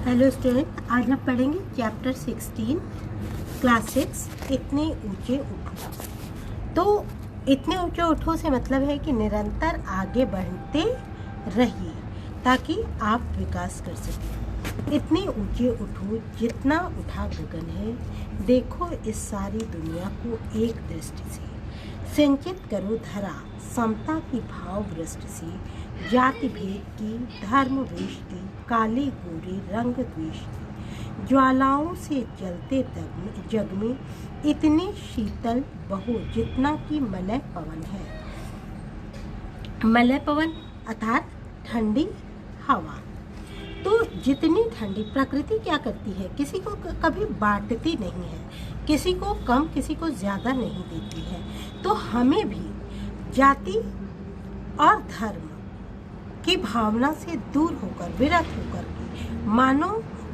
Hello student, आज हम पढ़ेंगे चैप्टर 16 क्लास 6 इतने ऊंचे उठो। तो इतने ऊंचे उठो से मतलब है कि निरंतर आगे बढ़ते रहिए ताकि आप विकास कर सकें। इतने ऊंचे उठो जितना उठा गगन है, देखो इस सारी दुनिया को एक दृष्टि से। सिंचित करो धरा समता की भाव वृष्टि से, जाति भेद की, धर्म वेश की, काले गोरे रंग द्वेष की, ज्वालाओं से जलते जग में इतनी शीतल बहो जितना कि मलय पवन है। मलय पवन अर्थात ठंडी हवा। तो जितनी ठंडी प्रकृति क्या करती है, किसी को कभी बांटती नहीं है, किसी को कम किसी को ज़्यादा नहीं देती है। तो हमें भी जाति और धर्म की भावना से दूर होकर, विरत होकर के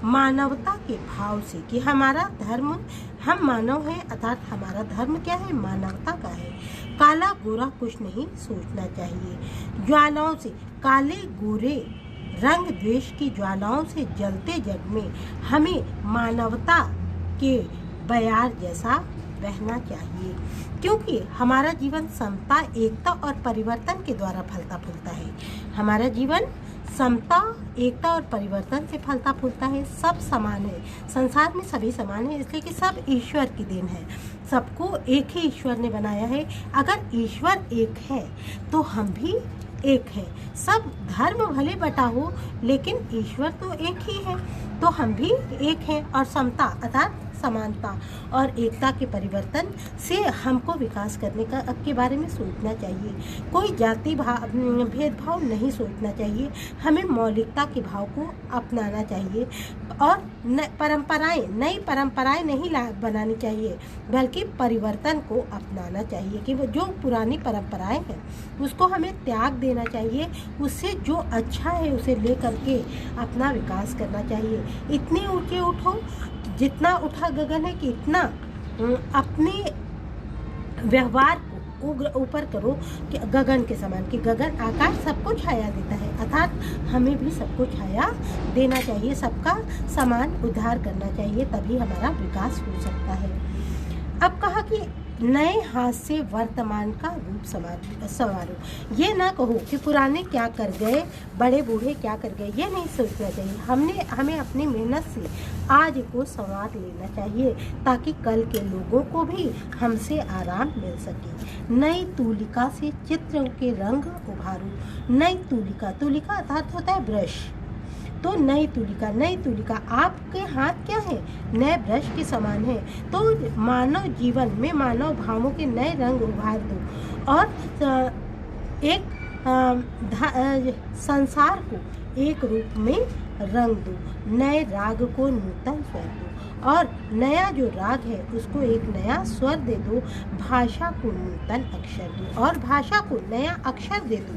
मानवता के भाव से कि हमारा धर्म, हम मानव हैं अर्थात हमारा धर्म क्या है, मानवता का है। काला गोरा कुछ नहीं सोचना चाहिए। ज्वालाओं से, काले गोरे रंग द्वेष की ज्वालाओं से जलते जग में हमें मानवता के बयार जैसा बहना चाहिए, क्योंकि हमारा जीवन समता, एकता और परिवर्तन के द्वारा फलता फूलता है। हमारा जीवन समता, एकता और परिवर्तन से फलता फूलता है। सब समान है, संसार में सभी समान है, इसलिए कि सब ईश्वर की देन है। सबको एक ही ईश्वर ने बनाया है। अगर ईश्वर एक है तो हम भी एक है। सब धर्म भले बटा हो लेकिन ईश्वर तो एक ही है, तो हम भी एक हैं। और समता अर्थात समानता और एकता के परिवर्तन से हमको विकास करने के बारे में सोचना चाहिए। कोई जाति भेदभाव नहीं सोचना चाहिए। हमें मौलिकता के भाव को अपनाना चाहिए और नई परंपराएं नहीं बनानी चाहिए, बल्कि परिवर्तन को अपनाना चाहिए कि वो जो पुरानी परंपराएं हैं उसको हमें त्याग देना चाहिए। उससे जो अच्छा है उसे ले करके अपना विकास करना चाहिए। इतने ऊंचे उठो जितना उठा गगन है कि इतना अपने व्यवहार को ऊपर करो कि गगन के समान, कि गगन आकाश सबको छाया देता है, अर्थात हमें भी सबको छाया देना चाहिए, सबका समान उद्धार करना चाहिए, तभी हमारा विकास हो सकता है। अब कहा कि नए हाथ से वर्तमान का रूप संवारो। ये ना कहो कि पुराने क्या कर गए, बड़े बूढ़े क्या कर गए, ये नहीं सोचना चाहिए। हमें अपनी मेहनत से आज को संवार लेना चाहिए ताकि कल के लोगों को भी हमसे आराम मिल सके। नई तूलिका से चित्रों के रंग उभारो। नई तूलिका अर्थात होता है ब्रश। तो नई तूलिका आपके हाथ क्या है, नए ब्रश के समान है। तो मानव जीवन में मानव भावों के नए रंग उभार दो और एक संसार को एक रूप में रंग दो। नए राग को नूतन स्वर दो और नया जो राग है उसको एक नया स्वर दे दो। भाषा को नूतन अक्षर दो और भाषा को नया अक्षर दे दो।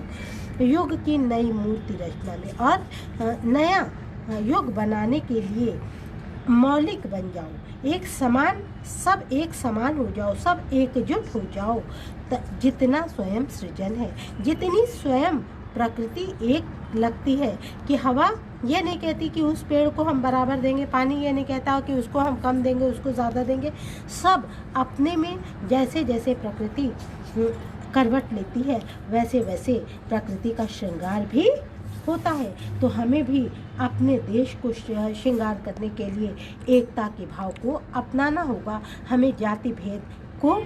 युग की नई मूर्ति रचना में और नया युग बनाने के लिए मौलिक बन जाओ। सब एक समान हो जाओ, सब एकजुट हो जाओ। जितना स्वयं सृजन है, जितनी स्वयं प्रकृति एक लगती है कि हवा ये नहीं कहती कि उस पेड़ को हम बराबर देंगे, पानी ये नहीं कहता कि उसको हम कम देंगे, उसको ज़्यादा देंगे। सब अपने में जैसे जैसे प्रकृति करवट लेती है वैसे वैसे प्रकृति का श्रृंगार भी होता है। तो हमें भी अपने देश को श्रृंगार करने के लिए एकता के भाव को अपनाना होगा। हमें जाति भेद को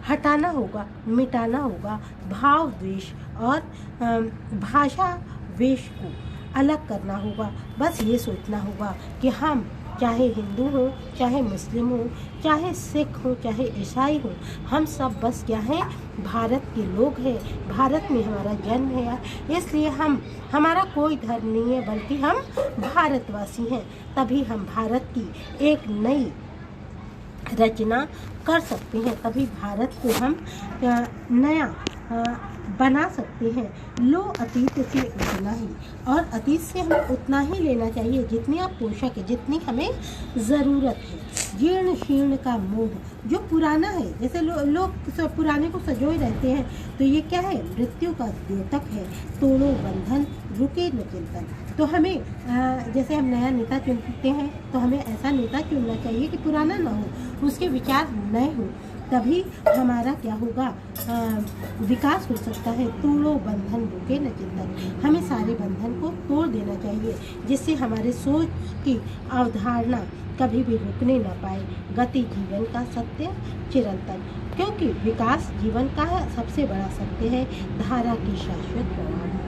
हटाना होगा, मिटाना होगा। भाव द्वेष और भाषा वेश को अलग करना होगा। बस ये सोचना होगा कि हम चाहे हिंदू हो, चाहे मुस्लिम हो, चाहे सिख हो, चाहे ईसाई हो, हम सब बस क्या हैं, भारत के लोग हैं। भारत में हमारा जन्म है, इसलिए हमारा कोई धर्म नहीं है, बल्कि हम भारतवासी हैं। तभी हम भारत की एक नई रचना कर सकते हैं, तभी भारत को हम नया बना सकते हैं। लो अतीत से उतना ही, और अतीत से हमें उतना ही लेना चाहिए जितनी आवश्यक है, जितनी हमें ज़रूरत है। जीर्ण शीर्ण का मोह, जो पुराना है, जैसे लोग पुराने को सजोए रहते हैं, तो ये क्या है, मृत्यु का द्योतक है। तोड़ो बंधन रुके न चिंतन। तो हमें जैसे हम नया नेता चुनते हैं तो हमें ऐसा नेता चुनना चाहिए कि पुराना ना हो, उसके विचार नए हो, तभी हमारा क्या होगा, विकास हो सकता है। तोड़ो बंधन रुके न चिंतन, हमें सारे बंधन को तोड़ देना चाहिए, जिससे हमारे सोच की अवधारणा कभी भी रुकने न पाए। गति जीवन का सत्य चिरंतन, क्योंकि विकास जीवन का सबसे बड़ा सत्य है। धारा की शाश्वत प्रवाह में,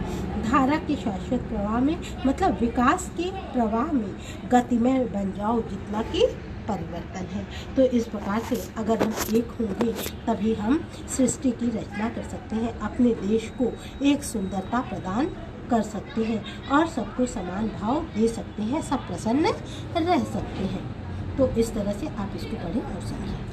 धारा के शाश्वत प्रवाह में मतलब विकास के प्रवाह में गतिमय बन जाओ जितना कि परिवर्तन है। तो इस प्रकार से अगर हम एक होंगे तभी हम सृष्टि की रचना कर सकते हैं, अपने देश को एक सुंदरता प्रदान कर सकते हैं और सबको समान भाव दे सकते हैं, सब प्रसन्न रह सकते हैं। तो इस तरह से आप इसको पढ़ें और समझें।